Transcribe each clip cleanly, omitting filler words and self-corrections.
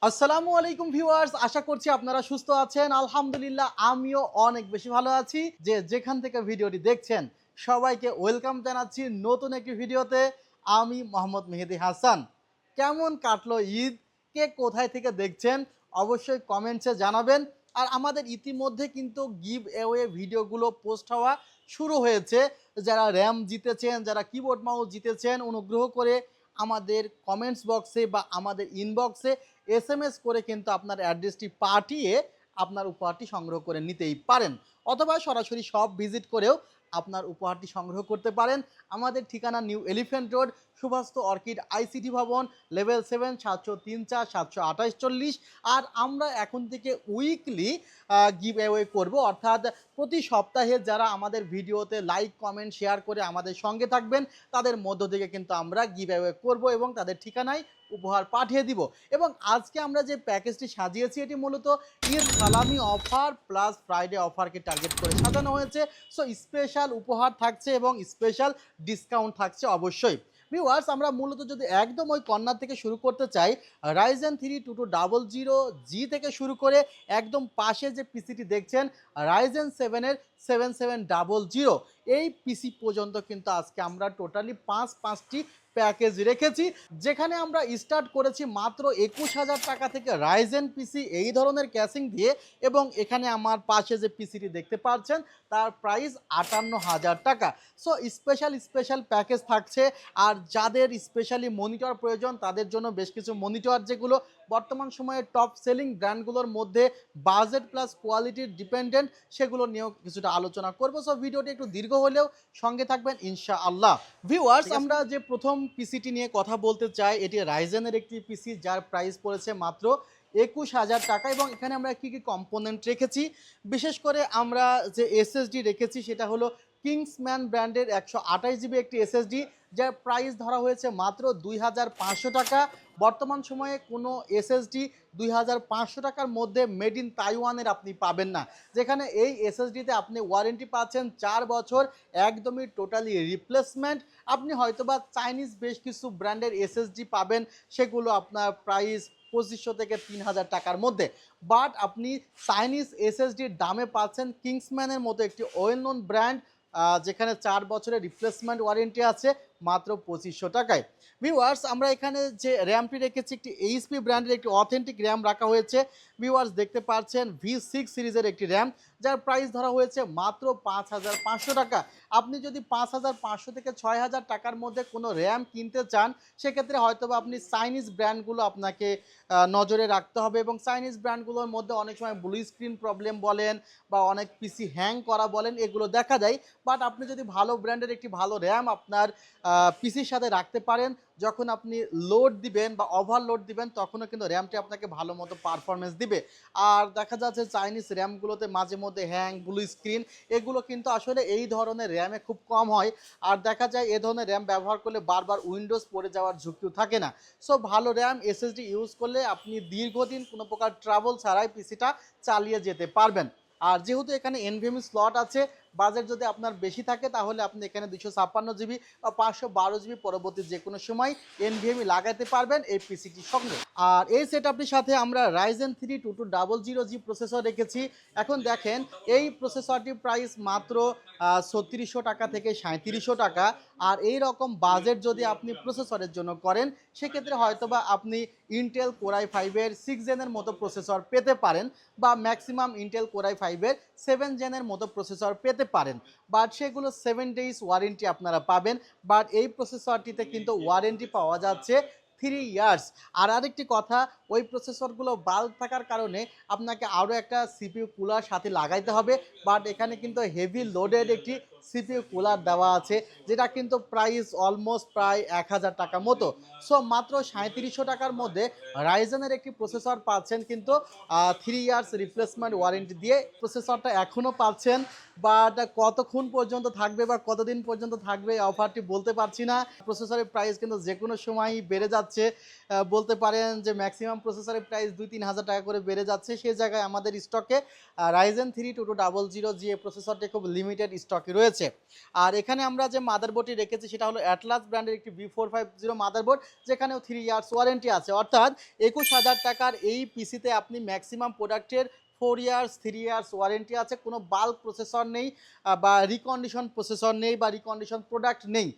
আসসালামু আলাইকুম ভিউয়ার্স, আশা করছি আপনারা সুস্থ আছেন। আলহামদুলিল্লাহ আমিও অনেক বেশি ভালো আছি। যেখান থেকে ভিডিওটি দেখছেন সবাইকে ওয়েলকাম জানাচ্ছি নতুন একটি ভিডিওতে। আমি মোহাম্মদ মেহেদী হাসান। কেমন কাটলো ঈদ? কে কোথায় থেকে দেখছেন অবশ্যই কমেন্টসে জানাবেন। আর আমাদের ইতিমধ্যে কিন্তু গিভ অ্যাওয়ে ভিডিওগুলো পোস্ট হওয়া শুরু হয়েছে। যারা র্যাম জিতেছেন, যারা কিবোর্ড মাউস জিতেছেন, অনুগ্রহ করে আমাদের কমেন্টস বক্সে বা আমাদের ইনবক্সে এসএমএস করে কিন্তু আপনার অ্যাড্রেসটি পাঠিয়ে আপনার উপহারটি সংগ্রহ করে নিতেই পারেন, অথবা সরাসরি শপ ভিজিট করেও আপনার উপহারটি সংগ্রহ করতে পারেন। আমাদের ঠিকানা new elephant road, সুভাস্ত orchid ICT ভবন, লেভেল 7, 703 4 728 আর আমরা এখন থেকে উইকলি গিভ অ্যাওয়ে করব, অর্থাৎ প্রতি সপ্তাহে যারা আমাদের ভিডিওতে লাইক কমেন্ট শেয়ার করে আমাদের সঙ্গে থাকবেন তাদের মধ্য থেকে কিন্তু আমরা গিভ অ্যাওয়ে করব এবং তাদের ঠিকানায় উপহার পাঠিয়ে দিব। এবং আজকে আমরা যে প্যাকেজটি সাজিয়েছি এটি মূলত ঈদ সালামি অফার প্লাস ফ্রাইডে অফারকে টার্গেট করে সাজানো হয়েছে। সো স্পেশাল উপহার থাকছে এবং স্পেশাল ডিসকাউন্ট থাকছে অবশ্যই। ভিউয়ার্স, আমরা মূলত যদি একদম ওই কর্নার থেকে শুরু করতে চাই, রাইজেন 3 2200G থেকে শুরু করে একদম পাশে যে পিসিটি দেখছেন রাইজেন 7-এর 7700, এই পিসি পর্যন্ত কিন্তু আজকে আমরা টোটালি পাঁচটি প্যাকেজ রেখেছি, যেখানে আমরা স্টার্ট করেছি মাত্র 21,000 টাকা থেকে রাইজেন পিসি এই ধরনের ক্যাসিং দিয়ে। এবং এখানে আমার পাশে যে পিসিটি দেখতে পাচ্ছেন তার প্রাইস 58,000 টাকা। সো স্পেশাল প্যাকেজ থাকছে। আর যাদের স্পেশালি মনিটর প্রয়োজন তাদের জন্য বেশ কিছু মনিটর, যেগুলো বর্তমান সময়ে টপ সেলিং ব্র্যান্ডগুলোর মধ্যে বাজেট প্লাস কোয়ালিটির ডিপেন্ডেন্ট, সেগুলো নিয়েও কিছুটা আলোচনা করবো। সো ভিডিওটি একটু দীর্ঘ হলেও সঙ্গে থাকবেন ইনশাআল্লাহ। ভিউয়ার্স, আমরা যে প্রথম পিসিটি নিয়ে কথা বলতে চাই এটি রাইজেনের একটি পিসি, যার প্রাইস পড়েছে মাত্র 21,000 টাকা। এবং এখানে আমরা কী কী কম্পোনেন্ট রেখেছি, বিশেষ করে আমরা যে এসএসডি রেখেছি সেটা হলো কিংসম্যান ব্র্যান্ডের 128 জিবি একটি এসএসডি, যার প্রাইস ধরা হয়েছে মাত্র 2,500 টাকা। বর্তমান সময়ে কোনো এসএসডি 2,500 টাকার মধ্যে মেড ইন তাইওয়ানের আপনি পাবেন না, যেখানে এই এসএসডিতে আপনি ওয়ারেন্টি পাচ্ছেন 4 বছর, একদমই টোটালি রিপ্লেসমেন্ট। আপনি হয়তোবা চাইনিজ বেশ কিছু ব্র্যান্ডের এসএসডি পাবেন, সেগুলো আপনার প্রাইস 2,500 থেকে 3,000 টাকার মধ্যে। বাট আপনি চাইনিজ এসএসডির দামে পাচ্ছেন কিংসম্যানের মতো একটি ওয়েল নোন ব্র্যান্ড, যেখানে 4 বছরের রিপ্লেসমেন্ট ওয়ারেন্টি আছে, মাত্র 2,500 টাকায়। ভিউয়ার্স, আমরা এখানে যে র্যামটি রেখেছি একটি এইচপি ব্র্যান্ডের একটি অথেন্টিক র্যাম রাখা হয়েছে। ভিউয়ার্স, দেখতে পাচ্ছেন V6 সিরিজের একটি র্যাম, যার প্রাইস ধরা হয়েছে মাত্র 5,500 টাকা। আপনি যদি 5,500 থেকে 6,000 টাকার মধ্যে কোনো র্যাম কিনতে চান, সেক্ষেত্রে হয়তোবা আপনি চাইনিজ ব্র্যান্ডগুলো আপনাকে নজরে রাখতে হবে। এবং চাইনিজ ব্র্যান্ডগুলোর মধ্যে অনেক সময় ব্লু স্ক্রিন প্রবলেম বলেন বা অনেক পিসি হ্যাং করা বলেন, এগুলো দেখা যায়। বাট আপনি যদি ভালো ব্র্যান্ডের একটি ভালো র্যাম আপনার পিসির সাথে রাখতে পারেন, যখন আপনি লোড দিবেন বা ওভারলোড দিবেন তখনও কিন্তু র্যামটি আপনাকে ভালো মতো পারফরমেন্স দিবে। আর দেখা যাচ্ছে চাইনিজ র্যামগুলোতে মাঝে মধ্যে হ্যাং, ব্লু স্ক্রিন, এগুলো কিন্তু আসলে এই ধরনের র্যামে খুব কম হয়। আর দেখা যায় এ ধরনের র্যাম ব্যবহার করলে বারবার উইন্ডোজ পড়ে যাওয়ার ঝুঁকিও থাকে না। সো ভালো র্যাম এসএসডি ইউজ করলে আপনি দীর্ঘদিন কোনো প্রকার ট্রাভেল ছাড়াই পিসিটা চালিয়ে যেতে পারবেন। আর যেহেতু এখানে এনভিএমই স্লট আছে, বাজেট যদি আপনার বেশি থাকে তাহলে আপনি এখানে 256 জিবি বা 512 জিবি পরবর্তী যে কোনো সময় এনভিএমই লাগাতে পারবেন এই পিসিটির সঙ্গে। আর এই সেটআপটির সাথে আমরা রাইজেন 3 2200G প্রসেসর রেখেছি। এখন দেখেন, এই প্রসেসরটির প্রাইস মাত্র 3600 টাকা থেকে 3700 টাকা। আর এই রকম বাজেট যদি আপনি প্রসেসরের জন্য করেন, সেক্ষেত্রে হয়তোবা আপনি ইন্টেল কোরাই 5-এর 6 জেনের মতো প্রসেসর পেতে পারেন, বা ম্যাক্সিমাম ইন্টেল কোরাই 5-এর 7 জেনের মতো প্রসেসর পেতে পারেন। বাট সেগুলো 7 ডেজ ওয়ারেন্টি আপনারা পাবেন। বাট এই প্রসেসরটিতে কিন্তু ওয়ারেন্টি পাওয়া যাচ্ছে 3 ইয়ার্স। আর আরেকটি কথা, ওই প্রসেসরগুলো বাল্ক থাকার কারণে আপনাকে আরও একটা সিপিইউ কুলার সাথে লাগাইতে হবে। বাট এখানে কিন্তু হেভি লোডেড একটি সিপিইউ কুলার দেওয়া আছে, যেটা কিন্তু প্রাইস অলমোস্ট প্রায় 1,000 টাকা মতো। সো মাত্র 3700 টাকার মধ্যে রাইজেনের একটি প্রসেসর পাচ্ছেন, কিন্তু 3 ইয়ার্স রিপ্লেসমেন্ট ওয়ারেন্টি দিয়ে প্রসেসরটা এখনও পাচ্ছেন। বাট কতক্ষণ পর্যন্ত থাকবে বা কতদিন পর্যন্ত থাকবে এই অফারটি বলতে পারছি না। প্রসেসরের প্রাইস কিন্তু যে কোনো সময়ই বেড়ে যাচ্ছে। বলতে পারেন যে ম্যাক্সিমাম প্রসেসরের প্রাইস 2-3 হাজার টাকা করে বেড়ে যাচ্ছে। সেই জায়গায় আমাদের স্টকে রাইজেন 3 2200G এই প্রসেসরটি খুব লিমিটেড স্টকে রয়েছে। হয়েছে। আর এখানে আমরা যে মাদারবোর্ডটি রেখেছি সেটা হলো অ্যাটলাস ব্র্যান্ডের একটি V450 মাদারবোর্ড, যেখানেও 3 ইয়ার্স ওয়ারেন্টি আছে। অর্থাৎ 21,000 টাকার এই পিসিতে আপনি ম্যাক্সিমাম প্রোডাক্টের 4 ইয়ার্স 3 ইয়ার্স ওয়ারেন্টি আছে। কোনো বাল্ক প্রসেসর নেই বা রিকন্ডিশন প্রসেসর নেই বা রিকন্ডিশন প্রোডাক্ট নেই।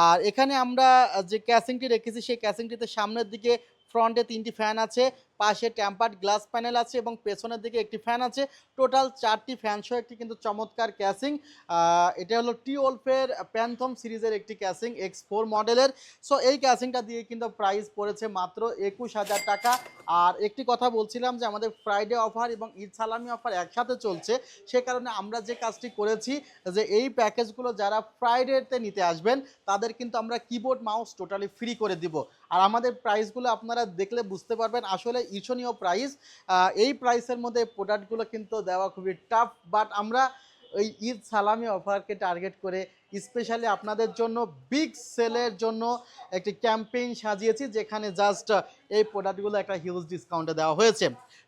আর এখানে আমরা যে ক্যাসিংটি রেখেছি সেই ক্যাসিংটিতে সামনের দিকে ফ্রন্টে 3টি ফ্যান আছে, পাশে টেম্পার্ড গ্লাস প্যানেল আছে এবং পেছনের দিকে একটি ফ্যান আছে। টোটাল 4টি ফ্যান সহ একটি কিন্তু চমৎকার ক্যাসিং। এটা হলো টি-ওলফের প্যান্থম সিরিজের একটি ক্যাসিং X4 মডেলের। সো এই ক্যাসিংটা দিয়ে কিন্তু প্রাইস পড়েছে মাত্র 21,000 টাকা। আর একটি কথা বলছিলাম যে আমাদের ফ্রাইডে অফার এবং ঈদ সালামি অফার একসাথে চলছে, সে কারণে আমরা যে কাজটি করেছি যে এই প্যাকেজগুলো যারা ফ্রাইডেতে নিতে আসবেন তাদের কিন্তু আমরা কিবোর্ড মাউস টোটালি ফ্রি করে দিব। আর আমাদের প্রাইসগুলো আপনারা দেখলে বুঝতে পারবেন আসলে ঈর্ষণীয় প্রাইস। এই প্রাইসের মধ্যে প্রোডাক্টগুলো কিন্তু দেওয়া খুবই টাফ, বাট আমরা ওই ঈদ সালামি অফারকে টার্গেট করে স্পেশালি আপনাদের জন্য বিগ সেলের জন্য একটি ক্যাম্পেইন সাজিয়েছি, যেখানে জাস্ট এই প্রোডাক্টগুলো একটা হিউজ ডিসকাউন্টে দেওয়া হয়েছে।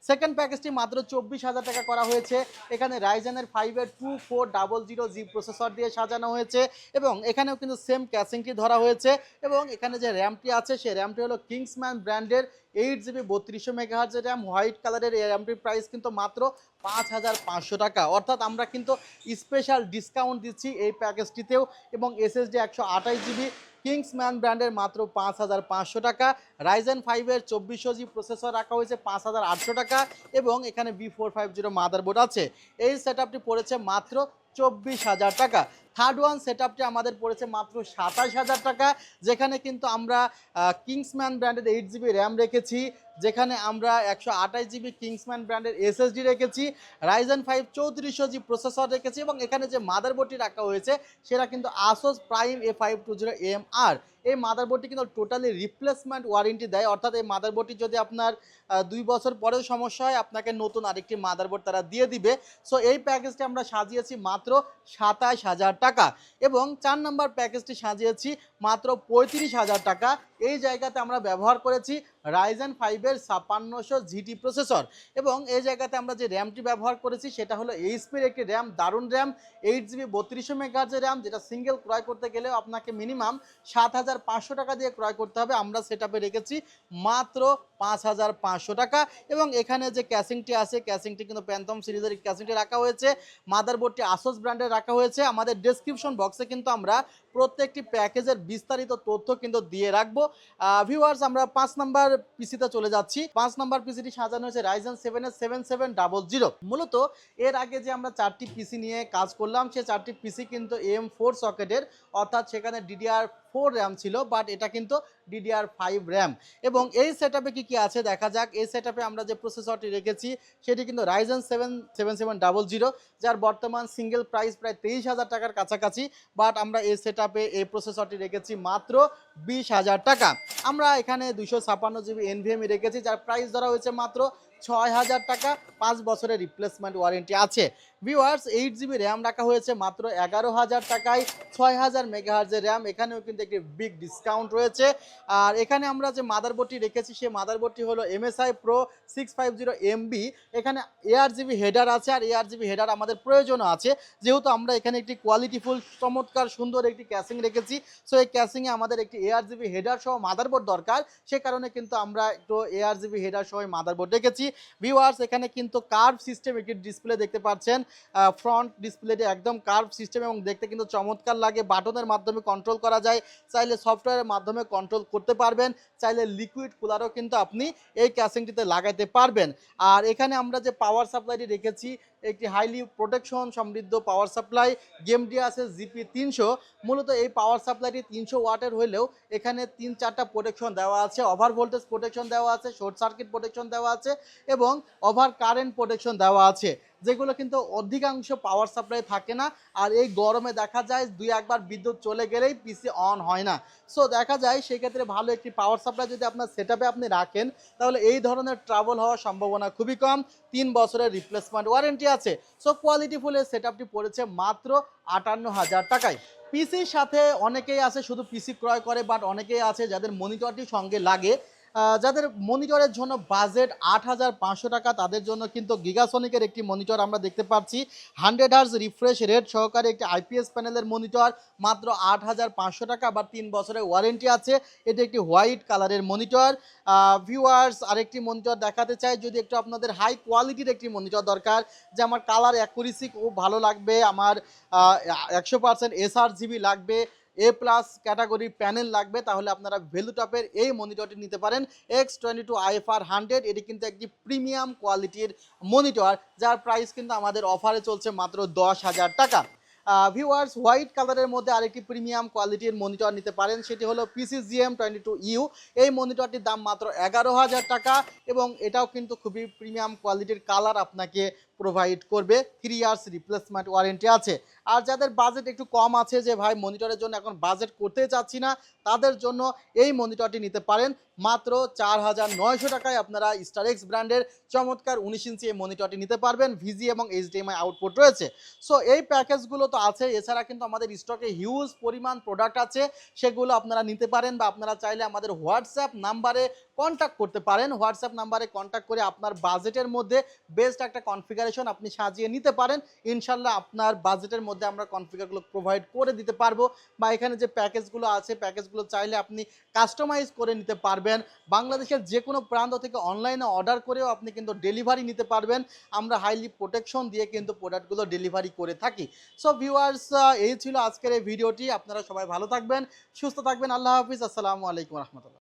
সেকেন্ড প্যাকেজটি মাত্র 24,000 টাকা করা হয়েছে। এখানে রাইজেনের 5-এর 2400G প্রসেসর দিয়ে সাজানো হয়েছে এবং এখানেও কিন্তু সেম ক্যাসিংটি ধরা হয়েছে এবং এখানে যে র্যামটি আছে সেই র্যামটি হলো কিংসম্যান ব্র্যান্ডের 8GB 3200 মেগাহার্জ র্যাম। হোয়াইট কালারের এই র্যামটির প্রাইস কিন্তু মাত্র 5,500 টাকা। অর্থাৎ আমরা কিন্তু স্পেশাল ডিসকাউন্ট দিচ্ছি এই প্যাকেজটিতেও। এবং SSD 128GB কিংসম্যান ব্র্যান্ডের মাত্র 5,500 টাকা। রাইজেন 5-এর 2400G প্রসেসর রাখা হয়েছে 5,800 টাকা এবং এখানে V450 মাদারবোর্ড আছে। এই সেটআপটি পড়েছে মাত্র 24,000 টাকা। থার্ড ওয়ান সেটআপটি আমাদের পড়েছে মাত্র 27,000 টাকা, যেখানে কিন্তু আমরা কিংসম্যান ব্র্যান্ডের 8GB র্যাম রেখেছি, যেখানে আমরা 128GB কিংসম্যান ব্র্যান্ডের SSD রেখেছি, রাইজেন 5 3400G প্রসেসর রেখেছি এবং এখানে যে মাদারবোর্ডটি রাখা হয়েছে সেটা কিন্তু আসোস প্রাইম A520AMR। এই মাদারবোর্ডটি কিন্তু টোটালি রিপ্লেসমেন্ট ওয়ারেন্টি দেয়, অর্থাৎ এই মাদারবোর্ডটি যদি আপনার 2 বছর পরেও সমস্যা হয় আপনাকে নতুন আরেকটি মাদারবোর্ড তারা দিয়ে দিবে। সো এই প্যাকেজটি আমরা সাজিয়েছি মাত্র 27,000 টাকা এবং 4 নম্বর প্যাকেজটি সাজিয়েছি মাত্র 35,000 টাকা। এই জায়গাতে আমরা ব্যবহার করেছি রাইজেন 5-এর 5600GT প্রসেসর এবং এই জায়গাতে আমরা যে র্যামটি ব্যবহার করেছি সেটা হলো এইচপির একটি র্যাম, দারুণ র্যাম, 8GB 3200 মেগাহার্জের র্যাম, যেটা সিঙ্গেল ক্রয় করতে গেলেও আপনাকে মিনিমাম 7,500 টাকা দিয়ে ক্রয় করতে হবে। আমরা সেটআপে রেখেছি মাত্র 5,500 টাকা এবং এখানে যে ক্যাসিংটি আছে ক্যাসিংটি কিন্তু প্যান্থম সিরিজের ক্যাসিংটি রাখা হয়েছে। মাদারবোর্ডটি আসোস ব্র্যান্ডের রাখা হয়েছে। আমাদের ডেসক্রিপশন বক্সে কিন্তু আমরা প্রত্যেকটি প্যাকেজের বিস্তারিত তথ্য কিন্তু দিয়ে রাখবো। ভিউয়ার্স, আমরা 5 নাম্বার পিসিতে চলে যাচ্ছি। 5 নাম্বার পিসিটি সাজানো হয়েছে রাইজেন 7-এর 7700। মূলত এর আগে যে আমরা 4টি পিসি নিয়ে কাজ করলাম সেই 4টি পিসি কিন্তু AM4 সকেটের, অর্থাৎ সেখানে DDR4 র্যাম ছিল, বাট এটা কিন্তু DDR5 র্যাম। এবং এই সেটআপে কি আছে দেখা যাক। এই সেটআপে আমরা যে প্রসেসরটি রেখেছি সেটি কিন্তু রাইজেন 7 7700, যার বর্তমান সিঙ্গেল প্রাইস প্রায় 23,000 টাকার কাছাকাছি, বাট আমরা এই সেটআপে এই প্রসেসরটি রেখেছি মাত্র 20,000 টাকা। আমরা এখানে 256GB NVMe রেখেছি, যার প্রাইস ধরা হয়েছে মাত্র 6,000 টাকা। 5 বছরের রিপ্লেসমেন্ট ওয়ারেন্টি আছে। ভিউয়ার্স, 8GB র্যাম রাখা হয়েছে মাত্র 11,000 টাকায়, 6000 মেগাহার্জের র্যাম। এখানেও কিন্তু একটি বিগ ডিসকাউন্ট রয়েছে। আর এখানে আমরা যে মাদারবোর্ডটি রেখেছি সেই মাদারবোর্ডটি হলো MSI Pro 650MB। এখানে ARGB হেডার আছে, আর ARGB হেডার আমাদের প্রয়োজনও আছে, যেহেতু আমরা এখানে একটি কোয়ালিটিফুল চমৎকার সুন্দর একটি ক্যাসিং রেখেছি। সো এই ক্যাসিংয়ে আমাদের একটি ARGB হেডার সহ মাদারবোর্ড দরকার, সে কারণে কিন্তু আমরা একটু ARGB হেডার সহ মাদারবোর্ড রেখেছি। ভিউয়ার্স, এখানে কিন্তু কার্ভ সিস্টেম একটি ডিসপ্লে দেখতে পাচ্ছেন। ফ্রন্ট ডিসপ্লেটি একদম কার্ভ সিস্টেম এবং দেখতে কিন্তু চমৎকার লাগে। বাটনের মাধ্যমে কন্ট্রোল করা যায়, চাইলে সফটওয়্যারের মাধ্যমে কন্ট্রোল করতে পারবেন, চাইলে লিকুইড কুলারও কিন্তু আপনি এই ক্যাসিংটিতে লাগাইতে পারবেন। আর এখানে আমরা যে পাওয়ার সাপ্লাইটি রেখেছি একটি হাইলি প্রোটেকশন সমৃদ্ধ পাওয়ার সাপ্লাই, গেমডি আছে GP300। মূলত এই পাওয়ার সাপ্লাইটি 300 ওয়াটের হলেও এখানে 3-4টা প্রোটেকশন দেওয়া আছে। ওভার ভোল্টেজ প্রোটেকশন দেওয়া আছে, শর্ট সার্কিট প্রোটেকশন দেওয়া আছে এবং ওভার কারেন্ট প্রোটেকশন দেওয়া আছে, যেগুলো কিন্তু অধিকাংশ পাওয়ার সাপ্লাই থাকে না। আর এই গরমে দেখা যায় 2-1বার বিদ্যুৎ চলে গেলেই পিসি অন হয় না। সো দেখা যায় সেক্ষেত্রে ভালো একটি পাওয়ার সাপ্লাই যদি আপনার সেটআপে আপনি রাখেন তাহলে এই ধরনের ট্রাবল হওয়ার সম্ভাবনা খুবই কম। 3 বছরের রিপ্লেসমেন্ট ওয়ারেন্টি আছে। সো কোয়ালিটিফুল এই সেটআপটি পড়েছে মাত্র 58,000 টাকায়। পিসির সাথে অনেকেই আছে শুধু পিসি ক্রয় করে, বাট অনেকেই আছে যাদের মনিটরটি সঙ্গে লাগে। যাদের মনিটরের জন্য বাজেট ৮,৫০০ টাকা তাদের জন্য কিন্তু গিগাসনিকের একটি মনিটর আমরা দেখতে পাচ্ছি। 100 হার্জ রিফ্রেশ রেট সহকারে একটি আইপিএস প্যানেলের মনিটর মাত্র ৮,৫০০ টাকা, আবার ৩ বছরের ওয়ারেন্টি আছে। এটি একটি হোয়াইট কালারের মনিটর। ভিউয়ার্স, আরেকটি মনিটর দেখাতে চাই, যদি একটু আপনাদের হাই কোয়ালিটির একটি মনিটর দরকার, যে আমার কালার অ্যাকুরেসি খুব ভালো লাগবে, আমার 100% এসআরজিবি লাগবে, এ প্লাস ক্যাটাগরির প্যানেল লাগবে, তাহলে আপনারা ভ্যালুটপের এই মনিটরটি নিতে পারেন X22IFR100। এটি কিন্তু একটি প্রিমিয়াম কোয়ালিটির মনিটর, যার প্রাইস কিন্তু আমাদের অফারে চলছে মাত্র ১০,০০০ টাকা। ভিউয়ার্স, হোয়াইট কালারের মধ্যে আরেকটি প্রিমিয়াম কোয়ালিটির মনিটর নিতে পারেন, সেটি হলো PCGM22U। এই মনিটরটির দাম মাত্র ১১,০০০ টাকা এবং এটাও কিন্তু খুবই প্রিমিয়াম কোয়ালিটির, কালার আপনাকে প্রোভাইড করবে, 3 ইয়ার্স রিপ্লেসমেন্ট ওয়ারেন্টি আছে। আর যাদের বাজেট একটু কম আছে, যে ভাই মনিটরের জন্য এখন বাজেট করতে চাচ্ছি না, তাদের জন্য এই মনিটরটি নিতে পারেন মাত্র ৪,৯০০ টাকায়। আপনারা স্টারেক্স ব্র্যান্ডের চমৎকার ১৯ ইঞ্চি এই মনিটরটি নিতে পারবেন, ভিজি এবং এইচডিএমআই আউটপুট রয়েছে। সো এই প্যাকেজগুলো তো আছে, এছাড়া কিন্তু আমাদের স্টকে হিউজ পরিমাণ প্রোডাক্ট আছে, সেগুলো আপনারা নিতে পারেন, বা আপনারা চাইলে আমাদের হোয়াটসঅ্যাপ নাম্বারে কন্ট্যাক্ট করতে পারেন। হোয়াটসঅ্যাপ নাম্বারে কন্ট্যাক্ট করে আপনার বাজেটের মধ্যে বেস্ট একটা কনফিগারেশন আপনি সাজিয়ে নিতে পারেন। ইনশাল্লাহ আপনার বাজেটের মধ্যে আমরা কনফিগারগুলো প্রোভাইড করে দিতে পারবো, বা এখানে যে প্যাকেজগুলো আছে প্যাকেজগুলো চাইলে আপনি কাস্টমাইজ করে নিতে পারবেন। বাংলাদেশের যে কোনো প্রান্ত থেকে অনলাইনে অর্ডার করেও আপনি কিন্তু ডেলিভারি নিতে পারবেন। আমরা হাইলি প্রোটেকশন দিয়ে কিন্তু প্রোডাক্টগুলো ডেলিভারি করে থাকি। সো ভিউয়ার্স, এই ছিল আজকের এই ভিডিওটি। আপনারা সবাই ভালো থাকবেন, সুস্থ থাকবেন। আল্লাহ হাফিজ। আসসালামু আলাইকুম রহমতুল্লাহ।